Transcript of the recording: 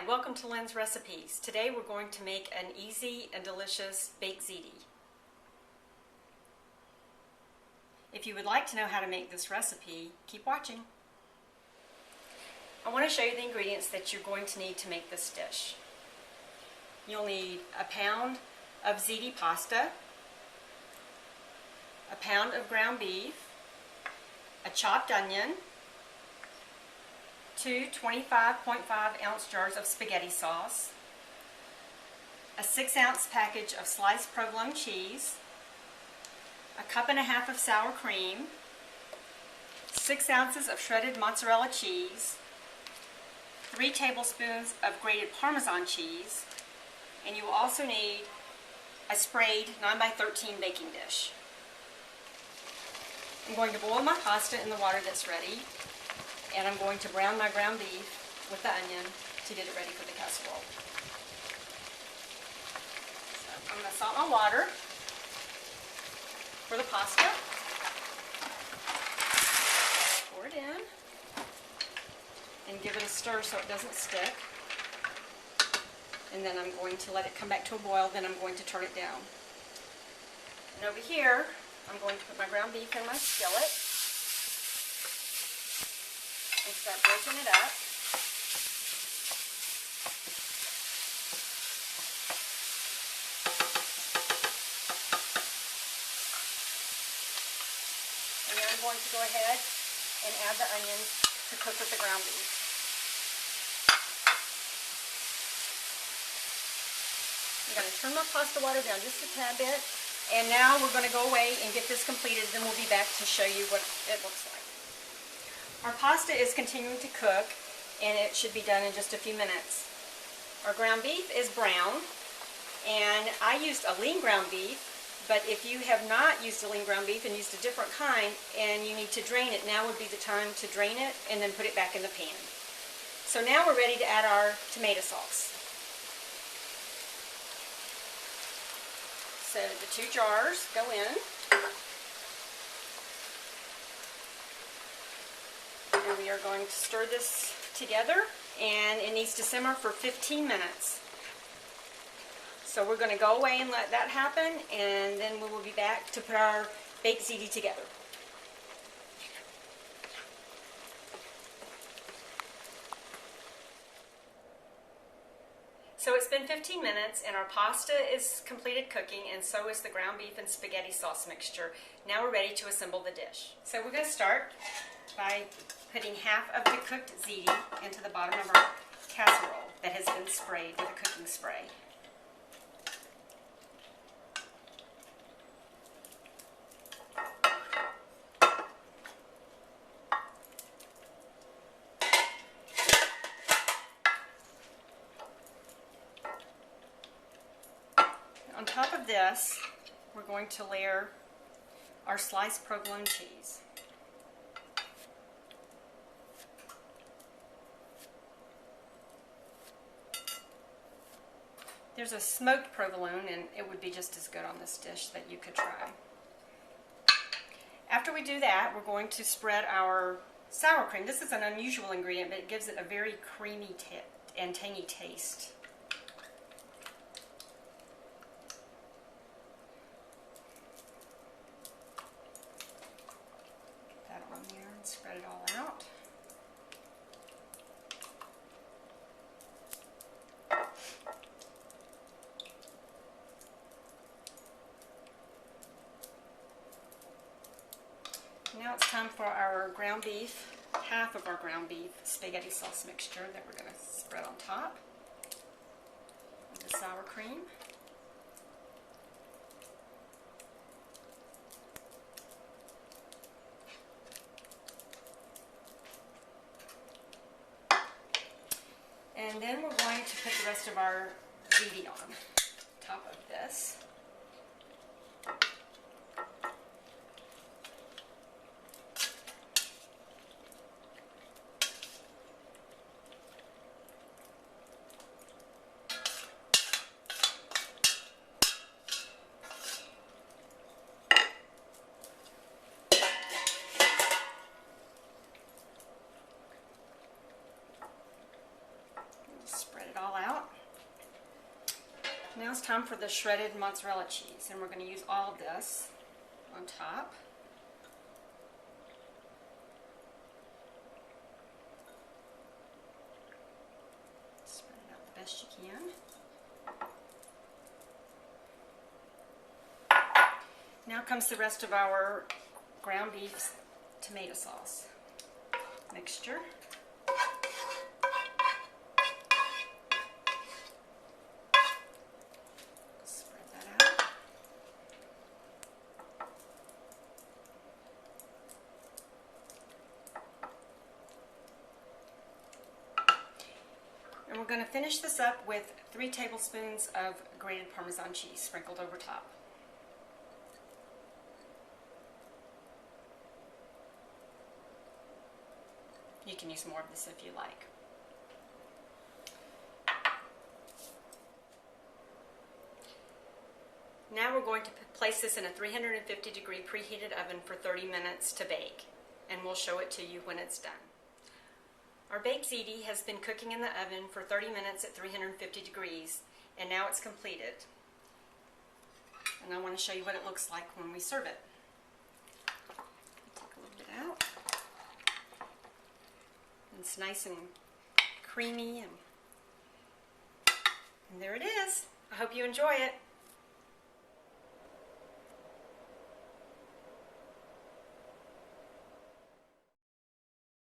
Hi, welcome to Lynn's Recipes. Today we're going to make an easy and delicious baked ziti. If you would like to know how to make this recipe, keep watching. I want to show you the ingredients that you're going to need to make this dish. You'll need a pound of ziti pasta, a pound of ground beef, a chopped onion, two 25.5-ounce jars of spaghetti sauce, a 6-ounce package of sliced provolone cheese, a cup and a half of sour cream, 6 ounces of shredded mozzarella cheese, 3 tablespoons of grated Parmesan cheese, and you will also need a sprayed 9x13 baking dish. I'm going to boil my pasta in the water that's ready, and I'm going to brown my ground beef with the onion to get it ready for the casserole. So I'm going to salt my water for the pasta. Pour it in and give it a stir so it doesn't stick. And then I'm going to let it come back to a boil, then I'm going to turn it down. And over here, I'm going to put my ground beef in my skillet and start breaking it up. And then I'm going to go ahead and add the onions to cook with the ground beef. I'm going to turn my pasta water down just a tad bit, and now we're going to go away and get this completed, then we'll be back to show you what it looks like. Our pasta is continuing to cook, and it should be done in just a few minutes. Our ground beef is brown, and I used a lean ground beef, but if you have not used a lean ground beef and used a different kind and you need to drain it, now would be the time to drain it and then put it back in the pan. So now we're ready to add our tomato sauce. So the 2 jars go in. And we are going to stir this together, and it needs to simmer for 15 minutes. So we're going to go away and let that happen, and then we will be back to put our baked ziti together. So it's been 15 minutes, and our pasta is completed cooking, and so is the ground beef and spaghetti sauce mixture. Now we're ready to assemble the dish. So we're going to start by putting half of the cooked ziti into the bottom of our casserole that has been sprayed with a cooking spray. On top of this, we're going to layer our sliced provolone cheese. There's a smoked provolone, and it would be just as good on this dish that you could try. After we do that, we're going to spread our sour cream. This is an unusual ingredient, but it gives it a very creamy and tangy taste. Get that on there and spread it all out. Now it's time for our ground beef, half of our ground beef spaghetti sauce mixture that we're going to spread on top with the sour cream. And then we're going to put the rest of our ziti on top of this. it's time for the shredded mozzarella cheese, and we're going to use all of this on top. Spread it out the best you can. Now comes the rest of our ground beef tomato sauce mixture. Spread that out. And we're going to finish this up with 3 tablespoons of grated Parmesan cheese sprinkled over top. You can use more of this if you like. Now we're going to place this in a 350 degree preheated oven for 30 minutes to bake, and we'll show it to you when it's done. Our baked ziti has been cooking in the oven for 30 minutes at 350 degrees, and now it's completed. And I want to show you what it looks like when we serve it. Take a little bit out. It's nice and creamy, and there it is. I hope you enjoy it.